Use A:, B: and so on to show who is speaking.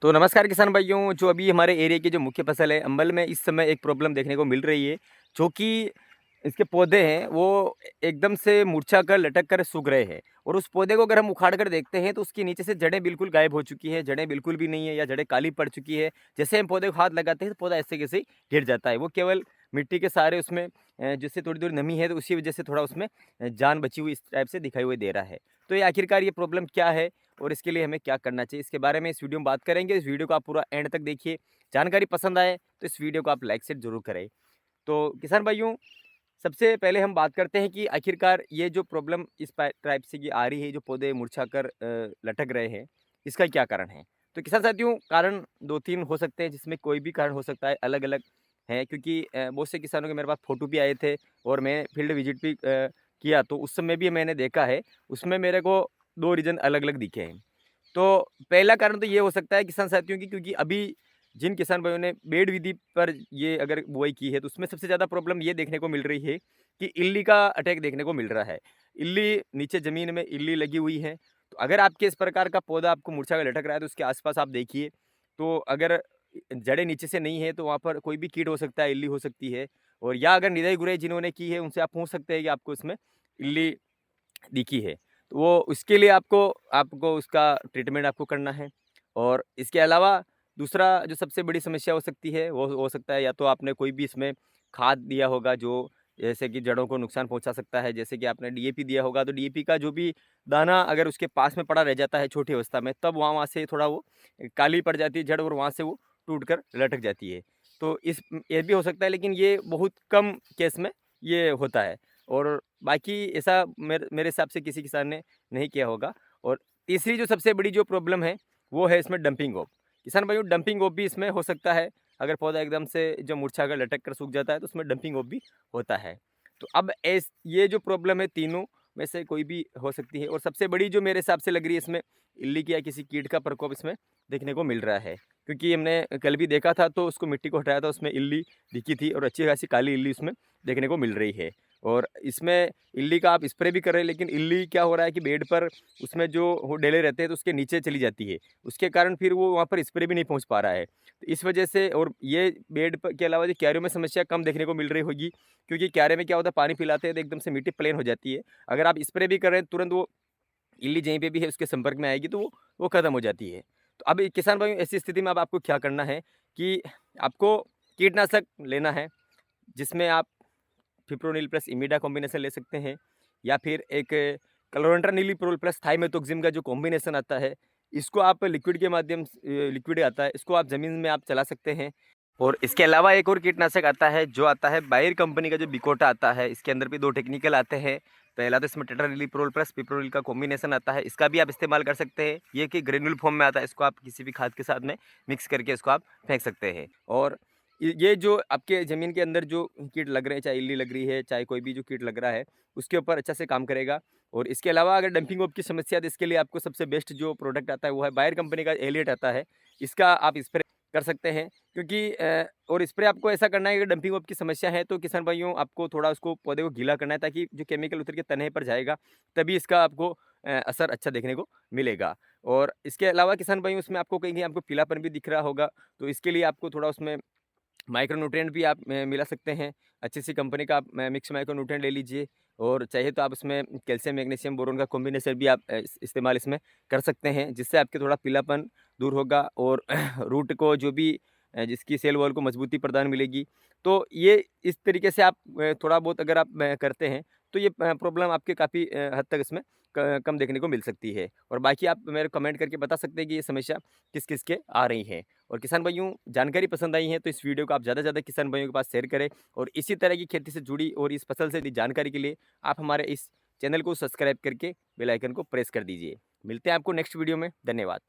A: तो नमस्कार किसान भाइयों, जो अभी हमारे एरिया की जो मुख्य फसल है अम्बल में इस समय एक प्रॉब्लम देखने को मिल रही है, जो कि इसके पौधे हैं वो एकदम से मुरझा कर लटक कर सूख रहे हैं। और उस पौधे को अगर हम उखाड़ कर देखते हैं तो उसके नीचे से जड़ें बिल्कुल गायब हो चुकी हैं, जड़ें बिल्कुल भी नहीं है या जड़ें काली पड़ चुकी है। जैसे हम पौधे को हाथ लगाते हैं तो पौधा ऐसे कैसे ही गिर जाता है। वो केवल मिट्टी के सहारे उसमें जिससे थोड़ी-थोड़ी नमी है तो उसी वजह से थोड़ा उसमें जान बची हुई इस टाइप से दिखाई हुई दे रहा है। तो ये आखिरकार ये प्रॉब्लम क्या है और इसके लिए हमें क्या करना चाहिए, इसके बारे में इस वीडियो में बात करेंगे। इस वीडियो को आप पूरा एंड तक देखिए। जानकारी पसंद आए तो इस वीडियो को आप लाइक शेयर ज़रूर करें। तो किसान भाइयों, सबसे पहले हम बात करते हैं कि आखिरकार ये जो प्रॉब्लम इस टाइप से की आ रही है, जो पौधे मुरझा कर लटक रहे हैं, इसका क्या कारण है? तो किसान साथियों, कारण 2-3 हो सकते हैं, जिसमें कोई भी कारण हो सकता है, अलग-अलग है। क्योंकि बहुत से किसानों के मेरे पास फ़ोटो भी आए थे और मैं फील्ड विज़िट भी किया, तो उस समय भी मैंने देखा है, उसमें मेरे को 2 रीज़न अलग-अलग दिखे हैं। तो पहला कारण तो ये हो सकता है किसान साथियों की, क्योंकि अभी जिन किसान भाइयों ने बेड़ विधि पर ये अगर बुआई की है तो उसमें सबसे ज़्यादा प्रॉब्लम ये देखने को मिल रही है कि इल्ली का अटैक देखने को मिल रहा है। इल्ली नीचे ज़मीन में इल्ली लगी हुई है। तो अगर आपके इस प्रकार का पौधा आपको मुरझा कर लटक रहा है तो उसके आस-पास आप देखिए, तो अगर जड़ें नीचे से नहीं है तो वहाँ पर कोई भी कीट हो सकता है, इल्ली हो सकती है। और या अगर निराई-गुड़ाई जिन्होंने की है उनसे आप पूछ सकते हैं कि आपको इसमें इल्ली दिखी है। तो वो उसके लिए आपको आपको उसका ट्रीटमेंट आपको करना है। और इसके अलावा दूसरा जो सबसे बड़ी समस्या हो सकती है, वो हो सकता है या तो आपने कोई भी इसमें खाद दिया होगा जो जैसे कि जड़ों को नुकसान पहुँचा सकता है। जैसे कि आपने डीएपी दिया होगा, तो डीएपी का जो भी दाना अगर उसके पास में पड़ा रह जाता है छोटी अवस्था में, तब वहाँ से थोड़ा वो काली पड़ जाती है जड़ और वहाँ से वो टूट कर लटक जाती है। तो ये भी हो सकता है, लेकिन ये बहुत कम केस में ये होता है। और बाकी ऐसा मेरे मेरे हिसाब से किसी किसान ने नहीं किया होगा। और तीसरी जो सबसे बड़ी जो प्रॉब्लम है, वो है इसमें डंपिंग ऑफ। किसान भाइयों, डंपिंग ऑफ भी इसमें हो सकता है। अगर पौधा एकदम से जो मुरझा कर लटक कर सूख जाता है तो उसमें डंपिंग ऑफ भी होता है। तो अब ये जो प्रॉब्लम है, तीनों में से कोई भी हो सकती है। और सबसे बड़ी जो मेरे हिसाब से लग रही है, इसमें इल्ली की या किसी कीट का प्रकोप इसमें देखने को मिल रहा है। क्योंकि हमने कल भी देखा था, तो उसको मिट्टी को हटाया था, उसमें इल्ली दिखी थी और अच्छी खासी काली इल्ली उसमें देखने को मिल रही है। और इसमें इल्ली का आप स्प्रे भी कर रहे हैं, लेकिन इल्ली क्या हो रहा है कि बेड पर उसमें जो वो डेले रहते हैं तो उसके नीचे चली जाती है। उसके कारण फिर वो वहाँ पर स्प्रे भी नहीं पहुँच पा रहा है। तो इस वजह से, और ये बेड प के अलावा जो क्यारियों में समस्या कम देखने को मिल रही होगी, क्योंकि क्यारे में क्या होता है, पानी पिलाते हैं तो एकदम से मिट्टी प्लेन हो जाती है। अगर आप स्प्रे भी कर रहे हैं, तुरंत वो इल्ली जहीं पे भी है उसके संपर्क में आएगी तो वो खत्म हो जाती है। तो अब किसान भाइयों, ऐसी स्थिति में अब आपको क्या करना है कि आपको कीटनाशक लेना है, जिसमें आप फिप्रोनिल प्लस इमिडा कॉम्बिनेशन ले सकते हैं, या फिर एक क्लोरांट्रानिलीप्रोल प्लस थाइमेथोक्सिम का जो कॉम्बिनेशन आता है, इसको आप लिक्विड के माध्यम से लिक्विड आता है, इसको आप ज़मीन में आप चला सकते हैं। और इसके अलावा एक और कीटनाशक आता है, जो आता है बायर कंपनी का, जो बिकोटा आता है। इसके अंदर भी 2 टेक्निकल आते हैं। पहला तो इसमें टेट्रानिलीप्रोल प्लस पिप्रोनिल का कॉम्बिनेशन आता है, इसका भी आप इस्तेमाल कर सकते हैं। ये कि ग्रेन्युल फॉर्म में आता है, इसको आप किसी भी खाद के साथ में मिक्स करके इसको आप फेंक सकते हैं। और ये जो आपके ज़मीन के अंदर जो कीट लग रहे हैं, चाहे इल्ली लग रही है, चाहे कोई भी जो कीट लग रहा है, उसके ऊपर अच्छा से काम करेगा। और इसके अलावा अगर डंपिंग ऑफ की समस्या है, तो इसके लिए आपको सबसे बेस्ट जो प्रोडक्ट आता है वो है बायर कंपनी का एलिएट आता है। इसका आप स्प्रे कर सकते हैं, क्योंकि और स्प्रे आपको ऐसा करना है कि डंपिंग ऑफ की समस्या है तो किसान भाइयों, आपको थोड़ा उसको पौधे को गीला करना है, ताकि जो केमिकल उतर के तने पर जाएगा, तभी इसका आपको असर अच्छा देखने को मिलेगा। और इसके अलावा किसान भाइयों, उसमें आपको कहीं-कहीं आपको पीलापन भी दिख रहा होगा, तो इसके लिए आपको थोड़ा उसमें माइक्रोन्यूट्रिएंट भी आप मिला सकते हैं। अच्छी सी कंपनी का आप मिक्स माइक्रोन्यूट्रिएंट ले लीजिए। और चाहिए तो आप उसमें कैल्शियम, मैग्नीशियम, बोरोन का कॉम्बिनेशन भी आप इस्तेमाल इसमें कर सकते हैं, जिससे आपके थोड़ा पीलापन दूर होगा और रूट को जो भी जिसकी सेल वॉल को मजबूती प्रदान मिलेगी। तो ये इस तरीके से आप थोड़ा बहुत अगर आप करते हैं, तो ये प्रॉब्लम आपके काफ़ी हद तक इसमें कम देखने को मिल सकती है। और बाकी आप मेरे को कमेंट करके बता सकते हैं कि ये समस्या किस-किस के आ रही है। और किसान भाइयों, जानकारी पसंद आई है तो इस वीडियो को आप ज़्यादा से ज़्यादा किसान भाइयों के पास शेयर करें। और इसी तरह की खेती से जुड़ी और इस फसल से जुड़ी जानकारी के लिए आप हमारे इस चैनल को सब्सक्राइब करके बेल आइकन को प्रेस कर दीजिए। मिलते हैं आपको नेक्स्ट वीडियो में। धन्यवाद।